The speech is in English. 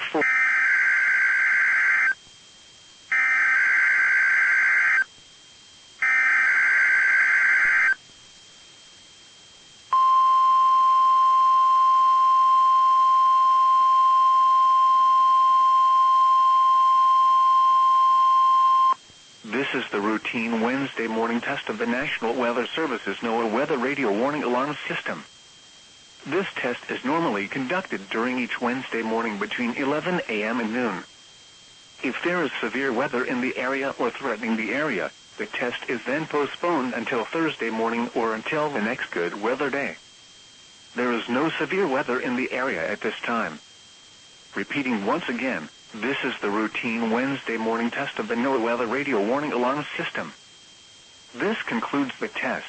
4. This is the routine Wednesday morning test of the National Weather Service's NOAA Weather Radio Warning Alarm System. This test is normally conducted during each Wednesday morning between 11 a.m. and noon. If there is severe weather in the area or threatening the area, the test is then postponed until Thursday morning or until the next good weather day. There is no severe weather in the area at this time. Repeating once again, this is the routine Wednesday morning test of the NOAA Weather Radio Warning Alarm System. This concludes the test.